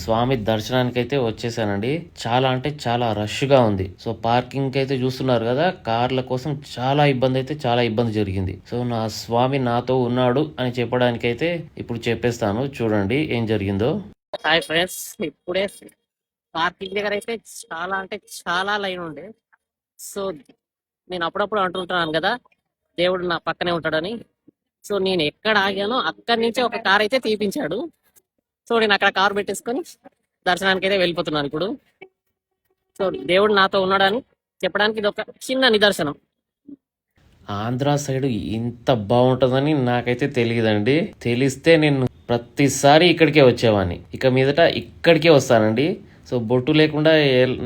స్వామి దర్శనానికి అయితే వచ్చేసానండి. చాలా అంటే చాలా రష్ గా ఉంది. సో పార్కింగ్ అయితే చూస్తున్నారు కదా, కార్ల కోసం చాలా ఇబ్బంది జరిగింది. సో నా స్వామి నాతో ఉన్నాడు అని చెప్పడానికైతే ఇప్పుడు చెప్పేస్తాను, చూడండి ఏం జరిగిందో. హాయ్ ఫ్రెండ్స్, ఇప్పుడే పార్కింగ్ దగ్గర అయితే చాలా అంటే చాలా లైన్ ఉండే. సో నేను అప్పుడప్పుడు అంటుంటున్నాను కదా, దేవుడు నా పక్కనే ఉంటాడని. సో నేను ఎక్కడ ఆగానో అక్కడి నుంచి ఒక కార్ అయితే తీపించాడు. సో నేను అక్కడ కార్ పెట్టేసుకొని దర్శనానికి అయితే వెళ్ళిపోతున్నాను ఇప్పుడు. సో దేవుడు నాతో ఉన్నాడని చెప్పడానికి ఇది ఒక చిన్న నిదర్శనం. ఆంధ్ర సైడ్ ఇంత బాగుంటుందని నాకైతే తెలియదండి. తెలిస్తే నేను ప్రతిసారి ఇక్కడికే వచ్చేవాడిని. ఇక మీదట ఇక్కడికే వస్తానండి. సో బొట్టు లేకుండా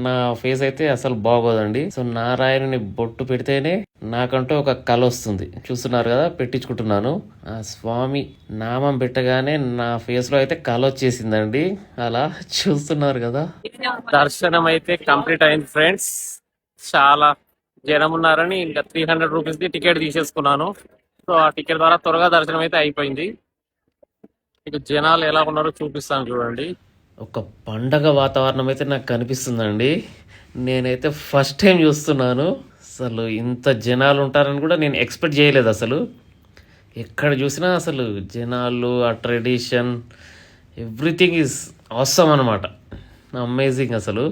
నా ఫేస్ అయితే అసలు బాగోదండి. సో నారాయణుని బొట్టు పెడితేనే నాకంటూ ఒక కళ వస్తుంది. చూస్తున్నారు కదా, పెట్టించుకుంటున్నాను. ఆ స్వామి నామం పెట్టగానే నా ఫేస్ లో అయితే కళ వచ్చేసిందండి. అలా చూస్తున్నారు కదా. దర్శనం అయితే కంప్లీట్ అయింది ఫ్రెండ్స్. చాలా జనం ఉన్నారని ఇంకా 300 రూపీస్ ది టికెట్ తీసేసుకున్నాను. సో ఆ టికెట్ ద్వారా త్వరగా దర్శనం అయితే అయిపోయింది. ఇక జనాలు ఎలా ఉన్నారో చూపిస్తాను చూడండి. ఒక పండగ వాతావరణం అయితే నాకు కనిపిస్తుందండి. నేనైతే ఫస్ట్ టైం చూస్తున్నాను. అసలు ఇంత జనాలు ఉంటారని కూడా నేను ఎక్స్పెక్ట్ చేయలేదు అసలు. ఎక్కడ చూసినా అసలు జనాలు, ఆ ట్రెడిషన్, ఎవ్రీథింగ్ ఈజ్ ఆసమ్ అనమాట. అమేజింగ్ అసలు.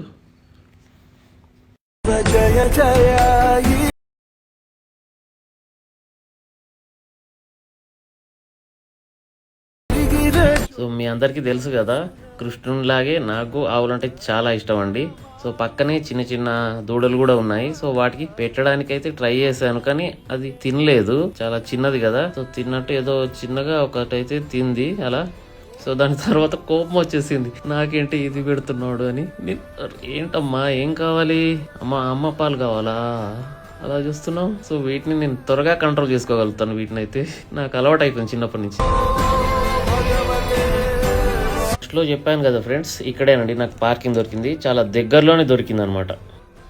సో మీ అందరికీ తెలుసు కదా, కృష్ణునిలాగే నాకు ఆవులంటే చాలా ఇష్టం అండి. సో పక్కనే చిన్న చిన్న దూడలు కూడా ఉన్నాయి. సో వాటికి పెట్టడానికి అయితే ట్రై చేశాను, కానీ అది తినలేదు. చాలా చిన్నది కదా. సో తిన్నట్టు ఏదో చిన్నగా ఒకటైతే తింది అలా. సో దాని తర్వాత కోపం వచ్చేసింది, నాకేంటి ఇది పెడుతున్నాడు అని. ఏంటమ్మా ఏం కావాలి? అమ్మ పాలు కావాలా? అలా చూస్తున్నాం. సో వీటిని నేను త్వరగా కంట్రోల్ చేసుకోగలుగుతాను. వీటిని అయితే నాకు అలవాటు అయిపోయింది చిన్నప్పటి నుంచి. లో చెప్పాను కదా ఫ్రెండ్స్, ఇక్కడేనండి నాకు పార్కింగ్ దొరికింది. చాలా దగ్గరలోనే దొరికింది అనమాట.